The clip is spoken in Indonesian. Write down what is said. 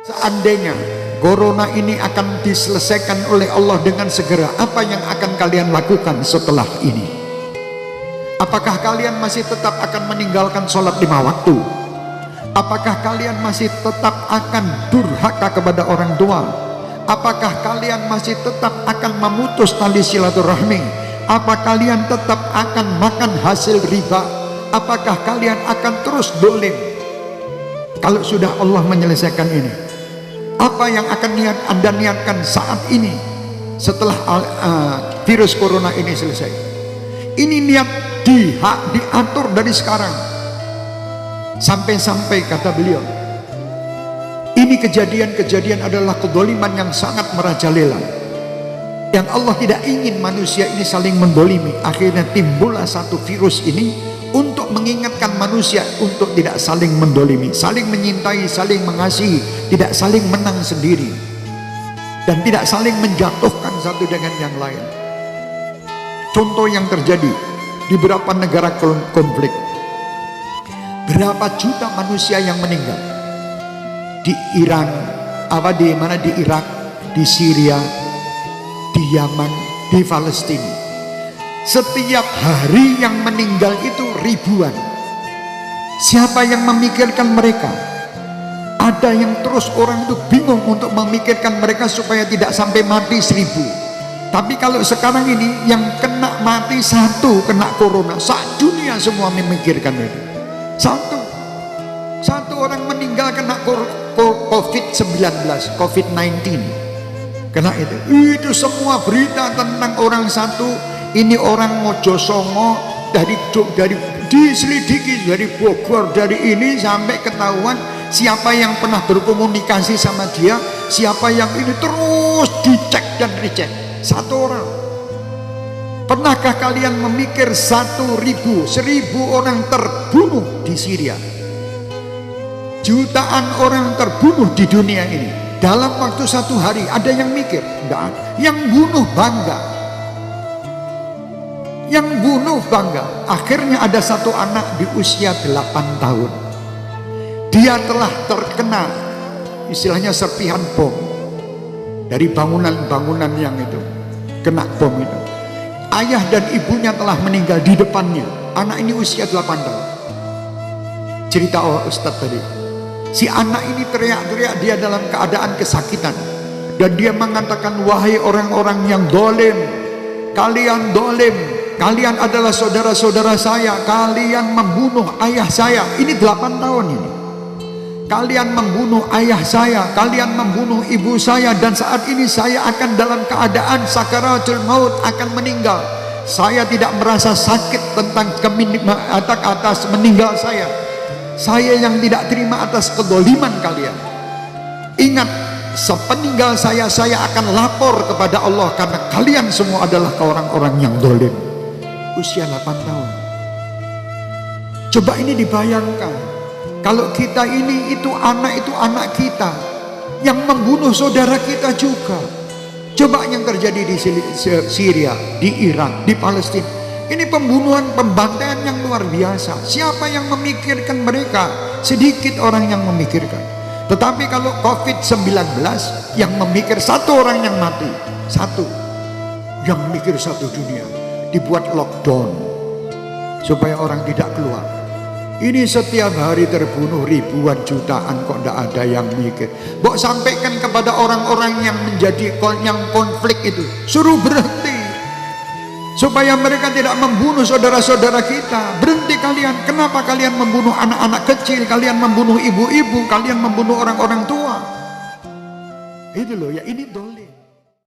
Seandainya corona ini akan diselesaikan oleh Allah dengan segera, apa yang akan kalian lakukan setelah ini? Apakah kalian masih tetap akan meninggalkan sholat 5 waktu? Apakah kalian masih tetap akan durhaka kepada orang tua? Apakah kalian masih tetap akan memutus tali silaturahmi? Apa kalian tetap akan makan hasil riba? Apakah kalian akan terus dolim? Kalau sudah Allah menyelesaikan ini, apa yang akan Anda niatkan saat ini setelah virus corona ini selesai? Ini niat diatur dari sekarang. Sampai-sampai kata beliau, ini kejadian-kejadian adalah kedoliman yang sangat merajalela, yang Allah tidak ingin manusia ini saling mendolimi. Akhirnya timbullah satu virus ini untuk mengingatkan manusia untuk tidak saling mendolimi, saling menyintai, saling mengasihi, tidak saling menang sendiri, dan tidak saling menjatuhkan satu dengan yang lain. Contoh yang terjadi di beberapa negara konflik, berapa juta manusia yang meninggal di Iran, di Irak, di Syria, di Yaman, di Palestina. Setiap hari yang meninggal itu ribuan. Siapa yang memikirkan mereka? Ada yang terus orang itu bingung untuk memikirkan mereka supaya tidak sampai mati 1000. Tapi kalau sekarang ini yang kena mati 1, kena corona, dunia semua memikirkan itu. Satu orang meninggal kena COVID-19, COVID-19, kena itu semua berita tentang orang satu. Ini orang Mojosongo dari diselidiki dari Bogor, dari ini sampai ketahuan siapa yang pernah berkomunikasi sama dia, siapa yang ini, terus dicek dan dicek. Satu orang. Pernahkah kalian memikir 1000 orang terbunuh di Syria? Jutaan orang terbunuh di dunia ini dalam waktu 1 hari. Ada yang mikir? Tidak ada. Yang bunuh bangga. Yang bunuh bangga. Akhirnya ada satu anak di usia 8 tahun. Dia telah terkena istilahnya serpihan bom dari bangunan-bangunan yang itu, kena bom itu. Ayah dan ibunya telah meninggal di depannya. Anak ini usia 8 tahun. Cerita Ustadz tadi, si anak ini teriak-teriak, dia dalam keadaan kesakitan, dan dia mengatakan, wahai orang-orang yang dolim, kalian dolim, kalian adalah saudara-saudara saya, kalian membunuh ayah saya. Ini 8 tahun ini. Kalian membunuh ayah saya, kalian membunuh ibu saya, dan saat ini saya akan dalam keadaan sakaratul maut, akan meninggal. Saya tidak merasa sakit tentang atas meninggal saya. Saya yang tidak terima atas kedoliman kalian. Ingat, sepeninggal saya akan lapor kepada Allah, karena kalian semua adalah orang-orang yang dolim. Usia 8 tahun. Coba ini dibayangkan, kalau kita ini itu anak kita yang membunuh saudara kita juga. Coba yang terjadi di Syria, di Irak, di Palestina. Ini pembunuhan, pembantaian yang luar biasa. Siapa yang memikirkan mereka? Sedikit orang yang memikirkan. Tetapi kalau COVID-19, yang memikir 1 orang yang mati, 1 yang mikir 1 dunia. Dibuat lockdown supaya orang tidak keluar. Ini setiap hari terbunuh ribuan, jutaan, kok tidak ada yang mikir. Bok sampaikan kepada orang-orang yang menjadi yang konflik itu, suruh berhenti supaya mereka tidak membunuh saudara-saudara kita. Berhenti kalian. Kenapa kalian membunuh anak-anak kecil, kalian membunuh ibu-ibu, kalian membunuh orang-orang tua? Itu loh ya, ini dolim.